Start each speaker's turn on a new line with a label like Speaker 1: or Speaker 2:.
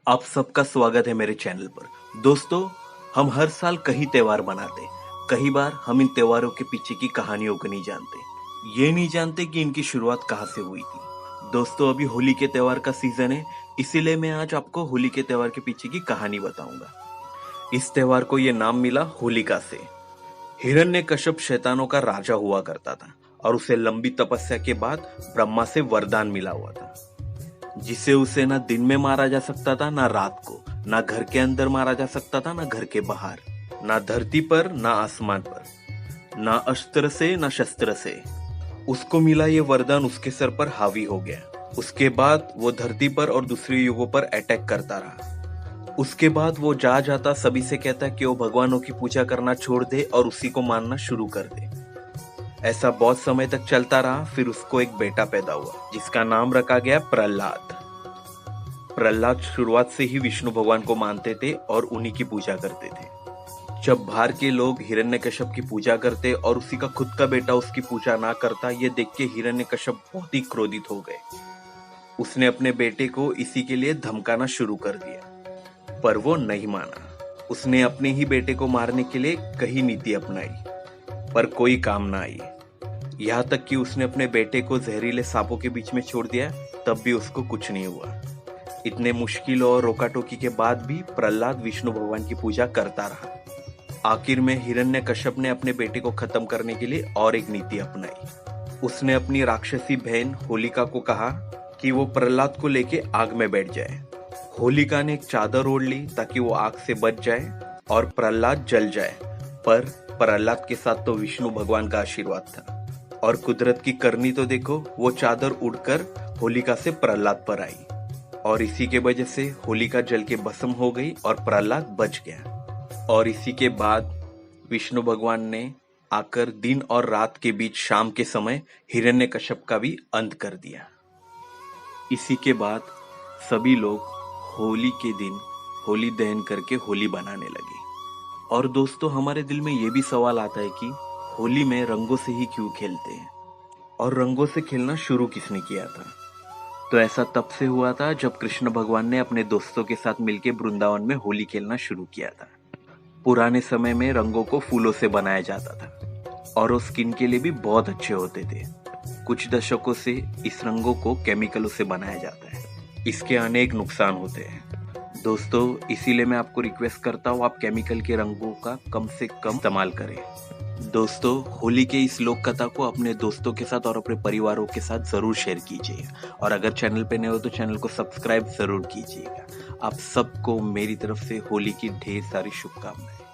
Speaker 1: आप सबका स्वागत है मेरे चैनल पर। दोस्तों, हम हर साल कई त्योहार मनाते। कई बार हम इन त्योहारों के पीछे की कहानियों को नहीं जानते। ये नहीं जानते कि इनकी शुरुआत कहाँ से हुई थी। दोस्तों, अभी होली के त्योहार का सीजन है, इसीलिए मैं आज आपको होली के त्योहार के पीछे की कहानी बताऊंगा। इस त्योहार को ये नाम मिला होलिका से। हिरण्यकश्यप शैतानों का राजा हुआ करता था और उसे लंबी तपस्या के बाद ब्रह्मा से वरदान मिला हुआ था, जिसे उसे ना दिन में मारा जा सकता था, ना रात को, ना घर के अंदर मारा जा सकता था, ना घर के बाहर, ना धरती पर, ना आसमान पर, ना अस्त्र से, ना शस्त्र से। उसको मिला ये वरदान उसके सर पर हावी हो गया। उसके बाद वो धरती पर और दूसरे युगों पर अटैक करता रहा। उसके बाद वो जा जाता सभी से कहता कि वो भगवानों की पूजा करना छोड़ दे और उसी को मानना शुरू कर दे। ऐसा बहुत समय तक चलता रहा। फिर उसको एक बेटा पैदा हुआ जिसका नाम रखा गया प्रहलाद। प्रहलाद शुरुआत से ही विष्णु भगवान को मानते थे और उन्हीं की पूजा करते थे। जब बाहर के लोग हिरण्यकश्यप की पूजा करते और उसी का खुद का बेटा उसकी पूजा ना करता, ये देख के हिरण्यकश्यप बहुत ही क्रोधित हो गए। उसने अपने बेटे को इसी के लिए धमकाना शुरू कर दिया, पर वो नहीं माना। उसने अपने ही बेटे को मारने के लिए कई नीति अपनाई, पर कोई काम ना आई। यहाँ तक कि उसने अपने बेटे को जहरीले सांपों के बीच में छोड़ दिया, तब भी उसको कुछ नहीं हुआ। इतने मुश्किलों और रोकाटोकी के बाद भी प्रहलाद विष्णु भगवान की पूजा करता रहा। आखिर में हिरण्यकश्यप ने अपने बेटे को खत्म करने के लिए और एक नीति अपनाई। उसने अपनी राक्षसी बहन होलिका को कहा कि वो प्रहलाद को लेके आग में बैठ जाए। होलिका ने एक चादर ओढ़ ली ताकि वो आग से बच जाए और प्रहलाद जल जाए, पर प्रहलाद के साथ तो विष्णु भगवान का आशीर्वाद था। और कुदरत की करनी तो देखो, वो चादर उड़कर होलिका से प्रहलाद पर आई और इसी के वजह से होलिका जल के भस्म हो गई और प्रहलाद बच गया। और इसी के बाद विष्णु भगवान ने आकर दिन और रात के बीच शाम के समय हिरण्यकश्यप का भी अंत कर दिया। इसी के बाद सभी लोग होली के दिन होली दहन करके होली बनाने लगे। और दोस्तों, हमारे दिल में ये भी सवाल आता है कि होली में रंगों से ही क्यों खेलते हैं, और रंगों से खेलना शुरू किसने किया था? तो ऐसा तब से हुआ था जब कृष्ण भगवान ने अपने दोस्तों के साथ मिलकर वृंदावन में होली खेलना शुरू किया था। पुराने समय में रंगों को फूलों से बनाया जाता था और वो स्किन के लिए भी बहुत अच्छे होते थे। कुछ दशकों से इस रंगों को केमिकलों से बनाया जाता है। इसके अनेक नुकसान होते हैं दोस्तों, इसीलिए मैं आपको रिक्वेस्ट करता हूँ, आप केमिकल के रंगों का कम से कम इस्तेमाल करें। दोस्तों, होली के इस लोक कथा को अपने दोस्तों के साथ और अपने परिवारों के साथ जरूर शेयर कीजिएगा। और अगर चैनल पे नए हो तो चैनल को सब्सक्राइब जरूर कीजिएगा। आप सबको मेरी तरफ से होली की ढेर सारी शुभकामनाएं।